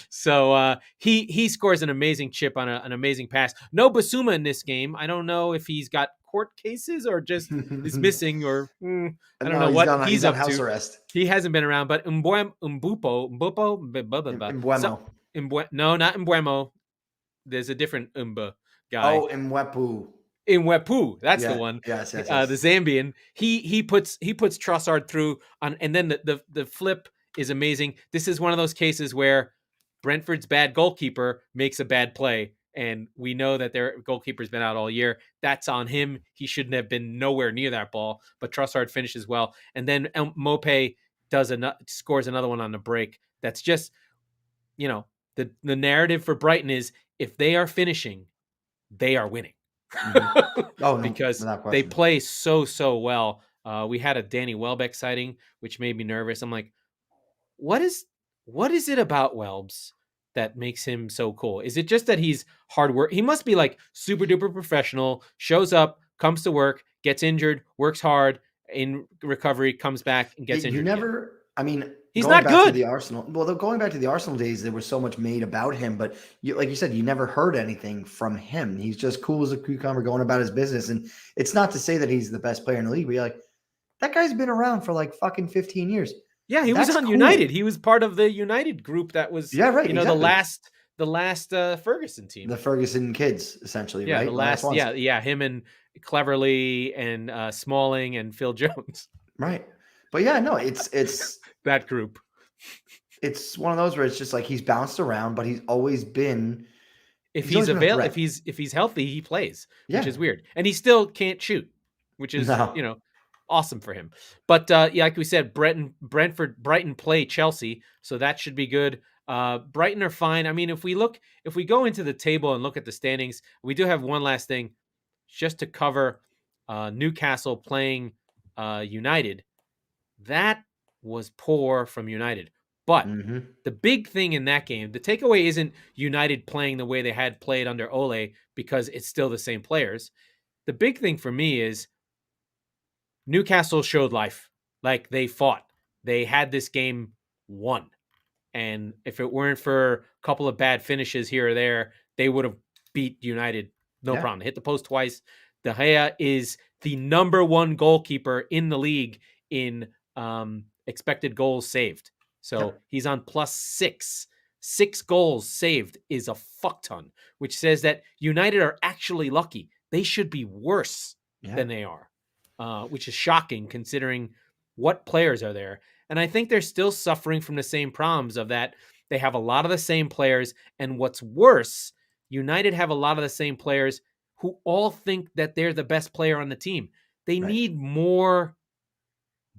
So he scores an amazing chip on an amazing pass. No Basuma in this game. I don't know if he's got court cases or just is missing, or I don't know what he's up house to. Arrest. He hasn't been around, but Mbuemo. No, not Mbuemo. There's a different guy. Oh, Mwepu. That's the one. Yes. The Zambian. He puts Trossard through on, and then the flip is amazing. This is one of those cases where Brentford's bad goalkeeper makes a bad play, and we know that their goalkeeper's been out all year. That's on him. He shouldn't have been nowhere near that ball, but Trossard finishes well. And then Maupay scores another one on the break. That's just, the narrative for Brighton is if they are finishing, they are winning. Mm-hmm. Because they play so well. We had a Danny Welbeck sighting, which made me nervous. I'm like, what is it about Welbs that makes him so cool? Is it just that he's hard work? He must be like super duper professional, shows up, comes to work, gets injured, works hard in recovery, comes back and gets injured. He's not good. Going back to the Arsenal days, there was so much made about him, but like you said, you never heard anything from him. He's just cool as a cucumber going about his business. And it's not to say that he's the best player in the league, but you're like, that guy's been around for like fucking 15 years. Yeah, he was on cool. United. He was part of the United group that was, exactly. the last Ferguson team. The Ferguson kids, essentially, right? The last ones. Him and Cleverley and Smalling and Phil Jones. Right. But yeah, no, it's that group. It's one of those where it's just like he's bounced around, but he's always been. If he's available, if he's healthy, he plays, which is weird, and he still can't shoot, which is awesome for him. But like we said, Brighton play Chelsea, so that should be good. Brighton are fine. I mean, if we go into the table and look at the standings, we do have one last thing just to cover. Newcastle playing United. That was poor from United. But the big thing in that game, the takeaway isn't United playing the way they had played under Ole, because it's still the same players. The big thing for me is Newcastle showed life. Like, they fought. They had this game won. And if it weren't for a couple of bad finishes here or there, they would have beat United. No problem. Hit the post twice. De Gea is the number one goalkeeper in the league in expected goals saved. So he's on +6. 6 goals saved is a fuck ton, which says that United are actually lucky. They should be worse than they are, which is shocking considering what players are there. And I think they're still suffering from the same problems of that. They have a lot of the same players. And what's worse, United have a lot of the same players who all think that they're the best player on the team. They need more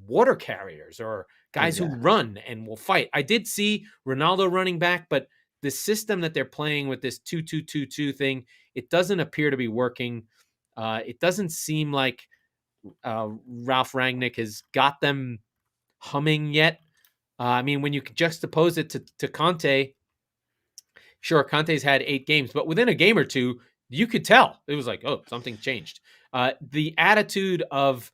water carriers or guys who run and will fight. I did see Ronaldo running back, but the system that they're playing with this 2-2-2-2 thing, it doesn't appear to be working. It doesn't seem like Ralf Rangnick has got them humming yet. I mean, when you juxtapose it to Conte, sure, Conte's had 8 games, but within a game or two, you could tell it was like, oh, something changed. The attitude of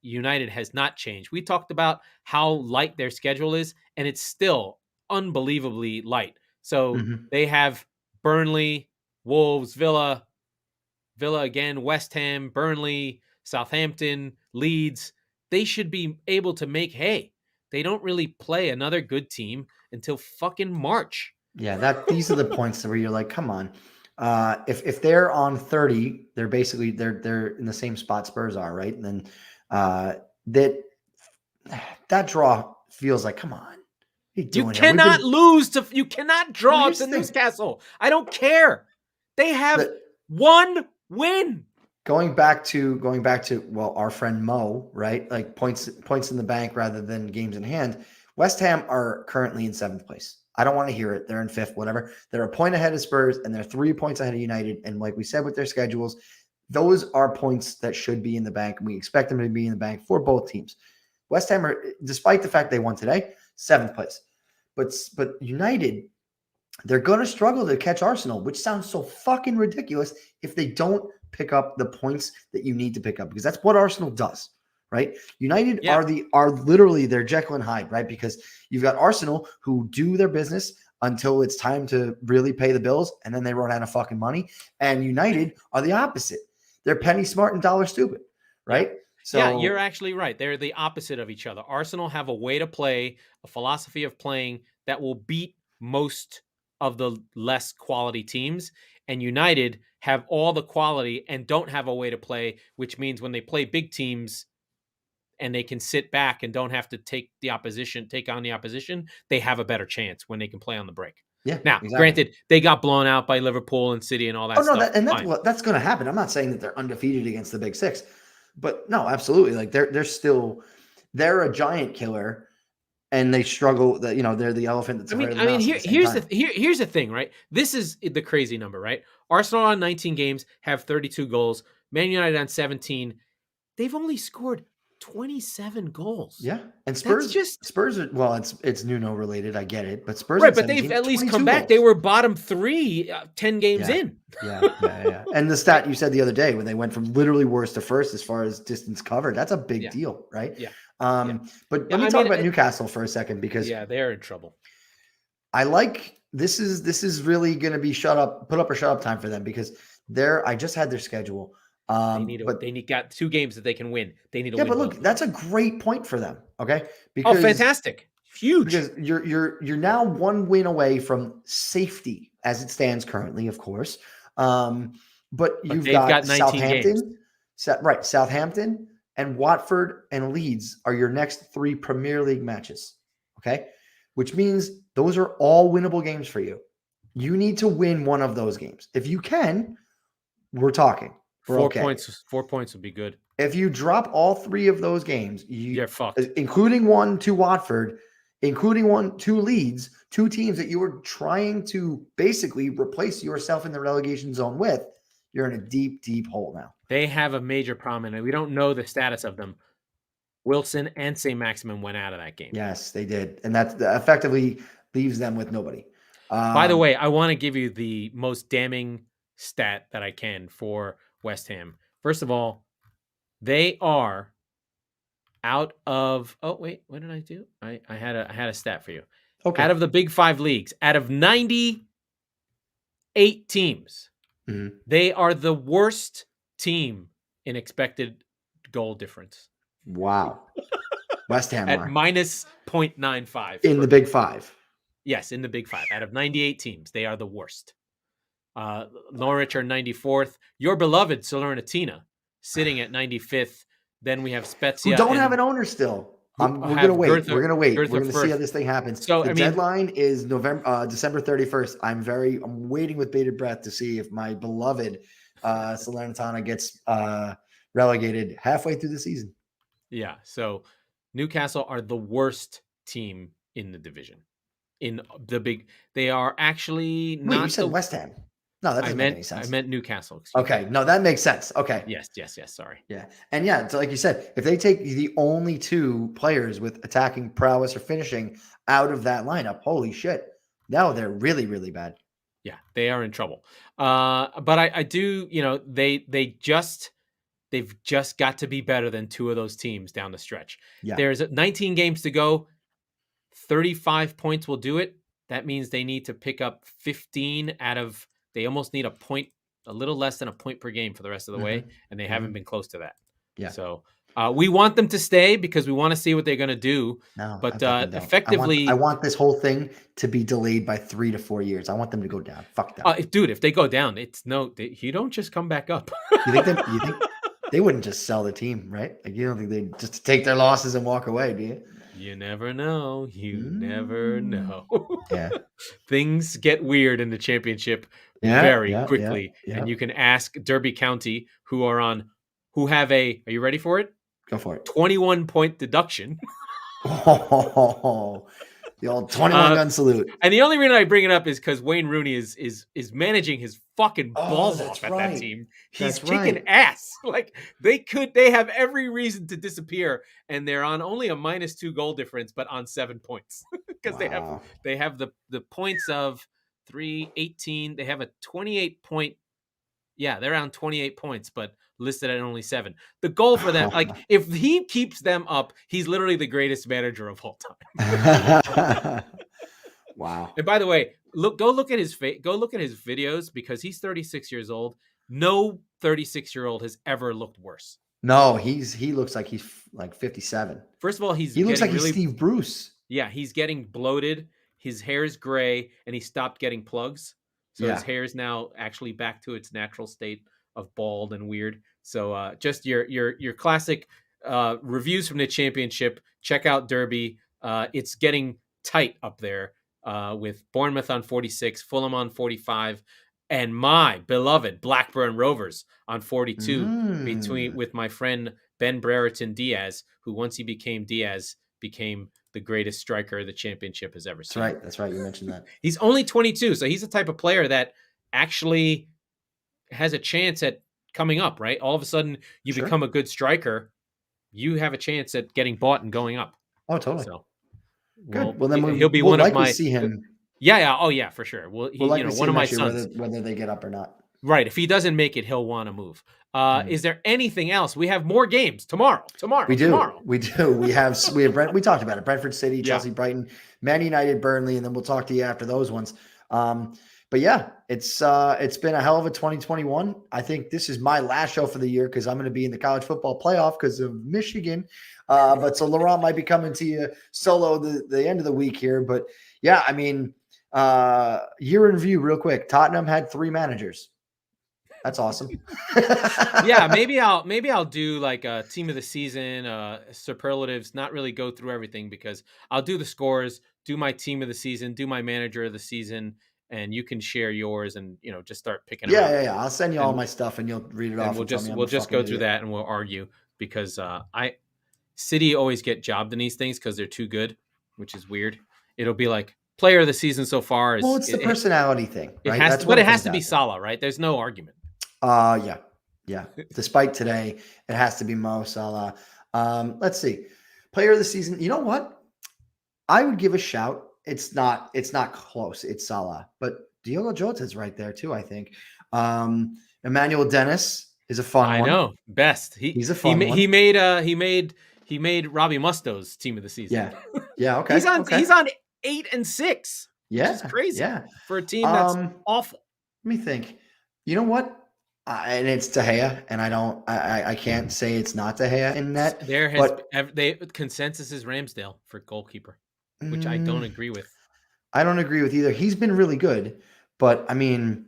United has not changed. We talked about how light their schedule is, and it's still unbelievably light. So they have Burnley, Wolves, Villa again, West Ham, Burnley, Southampton, Leeds. They should be able to make hay. They don't really play another good team until fucking March. Yeah, these are the points where you're like, come on. If they're on 30, they're basically they're in the same spot Spurs are, right? And then that draw feels like, come on. You cannot lose to you cannot draw to Newcastle. I don't care. They have one win. Going back to well, our friend Mo, right? Like points in the bank rather than games in hand. West Ham are currently in 7th place. I don't want to hear it. They're in 5th, whatever. They're a point ahead of Spurs, and they're 3 points ahead of United. And like we said with their schedules, those are points that should be in the bank. We expect them to be in the bank for both teams. West Ham are, despite the fact they won today, 7th place. But United, they're going to struggle to catch Arsenal, which sounds so fucking ridiculous if they don't pick up the points that you need to pick up, because that's what Arsenal does, right? United are literally their Jekyll and Hyde, right? Because you've got Arsenal who do their business until it's time to really pay the bills, and then they run out of fucking money. And United are the opposite. They're penny smart and dollar stupid, right? So yeah, you're actually right. They're the opposite of each other. Arsenal have a way to play, a philosophy of playing that will beat most of the less quality teams. And United have all the quality and don't have a way to play, which means when they play big teams and they can sit back and don't have to take on the opposition, they have a better chance when they can play on the break. Yeah. Now, granted, they got blown out by Liverpool and City and all that stuff. That's going to happen. I'm not saying that they're undefeated against the Big Six, but no, absolutely. Like they're a giant killer, and they struggle. That they're the elephant that's afraid of the mouse. Here's the thing, right? This is the crazy number, right? Arsenal on 19 games have 32 goals. Man United on 17. They've only scored 27 goals. Yeah. And Spurs are, well, it's Nuno related. I get it. But Spurs, right? But they've at least come back. They were bottom 3 10 games in. Yeah. And the stat you said the other day when they went from literally worst to first as far as distance covered, that's a big deal, right? Yeah. But let me talk about Newcastle for a second, because they're in trouble. I like this is really going to be put up or shut up time for them, because I just had their schedule. They got 2 games that they can win. They need to win. Yeah, but look, that's a great point for them. Okay, fantastic, huge. Because you're now 1 win away from safety as it stands currently, of course. But you've got Southampton, Southampton and Watford and Leeds are your next 3 Premier League matches. Okay, which means those are all winnable games for you. You need to win one of those games. If you can, we're talking. 4 points. 4 points would be good. If you drop all 3 of those games, you're fucked. Including 1 to Watford, including 1 to Leeds, 2 teams that you were trying to basically replace yourself in the relegation zone with, you're in a deep, deep hole now. They have a major problem, and we don't know the status of them. Wilson and St. Maximin went out of that game. Yes, they did. And that effectively leaves them with nobody. By the way, I want to give you the most damning stat that I can for West Ham. First of all, they are out of. Oh wait, what did I do? I had a stat for you. Okay. Out of the Big 5 leagues, out of 98 teams, they are the worst team in expected goal difference. Wow. West Ham at are minus 0.95 in the Big Five. Yes, in the Big Five. Out of 98 teams, they are the worst. Norwich are 94th. Your beloved Salernitana sitting at 95th. Then we have Spezia. Who don't have an owner still. We're gonna wait. We're gonna wait. We're gonna see how this thing happens. So the deadline is December 31st. I'm waiting with bated breath to see if my beloved Salernitana gets relegated halfway through the season. Yeah. So Newcastle are the worst team in the division. In the big, they are actually not. Wait, you said West Ham. No, that doesn't make any sense. I meant Newcastle. Okay, no, that makes sense. Okay. Yes. Sorry. Yeah, and yeah, so like you said, if they take the only two players with attacking prowess or finishing out of that lineup, holy shit, now they're really, really bad. Yeah, they are in trouble. But I do, they've just got to be better than two of those teams down the stretch. Yeah. There's 19 games to go. 35 points will do it. That means they need to pick up 15 out of. They almost need a little less than a point per game for the rest of the way, and they haven't been close to that. Yeah. So we want them to stay because we want to see what they're going to do. No, but effectively, I want this whole thing to be delayed by 3 to 4 years. I want them to go down. Fuck that, dude. If they go down, you don't just come back up. You think they wouldn't just sell the team, right? Like you don't think they just take their losses and walk away, do you? You never know. You never know. Yeah. Things get weird in the championship very quickly. Yeah. And you can ask Derby County, who have are you ready for it? Go for it. 21-point deduction. Oh, the old 21 gun salute. And the only reason I bring it up is because Wayne Rooney is managing his fucking balls off at that team. He's kicking ass. Like they have every reason to disappear, and they're on only a -2 goal difference, but on 7 points because they have the points of 3-18. They have a 28 point. Yeah, they're on 28 points, but listed at only 7. The goal for them, like if he keeps them up, he's literally the greatest manager of all time. Wow. And by the way, go look at his videos because he's 36 years old. No 36-year-old has ever looked worse. No, he looks like he's like 57. First of all, he looks like he's Steve Bruce. Yeah, he's getting bloated. His hair is gray, and he stopped getting plugs. So his hair is now actually back to its natural state of bald and weird. So just your classic reviews from the championship. Check out Derby. It's getting tight up there with Bournemouth on 46, Fulham on 45, and my beloved Blackburn Rovers on 42 with my friend Ben Brereton Diaz, who once he became Diaz, became the greatest striker the championship has ever seen. That's right. You mentioned that. He's only 22, so he's the type of player that actually has a chance at coming up, right? All of a sudden, you become a good striker, you have a chance at getting bought and going up. Oh, totally. So, good. Well, then he'll be one of my. See him. Yeah. Oh, yeah, for sure. Well, one of my sons. Whether they get up or not. Right. If he doesn't make it, he'll want to move. Is there anything else? We have more games tomorrow. We do. We have Brent. We talked about it. Brentford City, Chelsea, Brighton, Man United, Burnley, and then we'll talk to you after those ones. But yeah, it's been a hell of a 2021. I think this is my last show for the year because I'm going to be in the college football playoff because of Michigan. But so Laurent might be coming to you solo the end of the week here. But yeah, I mean, year in review real quick. Tottenham had 3 managers. That's awesome. Yeah, maybe I'll do like a team of the season, superlatives, not really go through everything because I'll do the scores, do my team of the season, do my manager of the season, and you can share yours and just start picking them up. Yeah. I'll send you all my stuff and you'll read it off. We'll just go through that and we'll argue because City always get jobbed in these things because they're too good, which is weird. It'll be like player of the season so far is it's the personality thing, right? It has to be Salah, right? There's no argument. Yeah. Despite today, it has to be Mo Salah. Let's see. Player of the season. You know what? I would give a shout. It's not close. It's Salah, but Diogo Jota's right there too. I think. Emmanuel Dennis is a fun one. I know. Best. He's a fun one. He made Robbie Musto's team of the season. Yeah. Okay. He's on 8 and 6. Yeah. Which is crazy. Yeah. For a team that's awful. Let me think. You know what? And it's De Gea, and I can't say it's not De Gea in net. There has consensus is Ramsdale for goalkeeper, which I don't agree with. I don't agree with either. He's been really good, but I mean,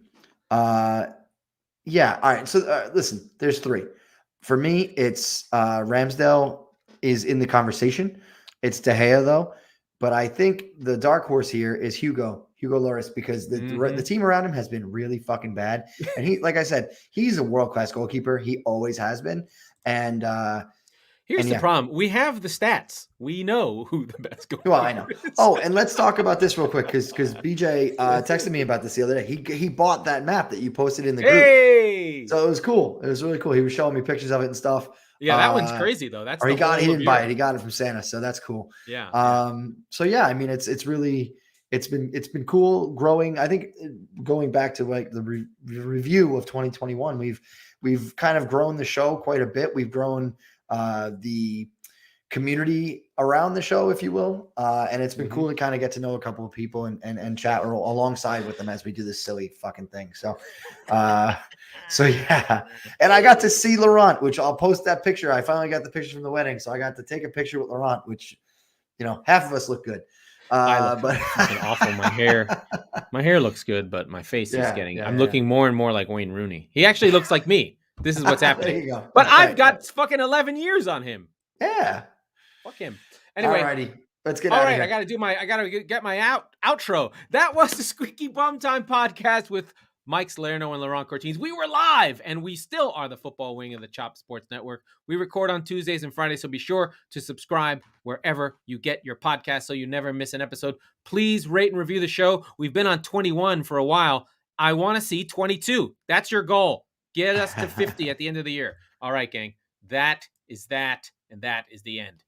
yeah. All right. So listen, there's three. For me, it's Ramsdale is in the conversation. It's De Gea though, but I think the dark horse here is Hugo Lloris, because the team around him has been really fucking bad. And he, like I said, he's a world-class goalkeeper. He always has been. And here's the problem. We have the stats. We know who the best goalkeeper Well, I know. is. Oh, and let's talk about this real quick, because BJ texted me about this the other day. He bought that map that you posted in the group. Hey! So it was cool. It was really cool. He was showing me pictures of it and stuff. Yeah, that one's crazy though. That's he didn't buy it. He got it from Santa, so that's cool. Yeah. So yeah, I mean, it's really it's been cool growing. I think going back to like the review of 2021, we've kind of grown the show quite a bit. We've grown the community around the show, if you will, and it's been cool to kind of get to know a couple of people and chat alongside with them as we do this silly fucking thing. So yeah, and I got to see Laurent, which I'll post that picture. I finally got the picture from the wedding, so I got to take a picture with Laurent, which, you know, half of us look good. But awful. My hair looks good, but my face is getting. I'm looking more and more like Wayne Rooney. He actually looks like me. This is what's happening. There you go. But I've got fucking 11 years on him. Yeah. Fuck him. Anyway. Alrighty. Let's get out of here. I gotta get my outro. That was the Squeaky Bum Time Podcast with Mike Salerno and Laurent Cortines. We were live, and we still are the football wing of the Chop Sports Network. We record on Tuesdays and Fridays, so be sure to subscribe wherever you get your podcast so you never miss an episode. Please rate and review the show. We've been on 21 for a while. I want to see 22. That's your goal. Get us to 50 at the end of the year. All right, gang. That is that, and that is the end.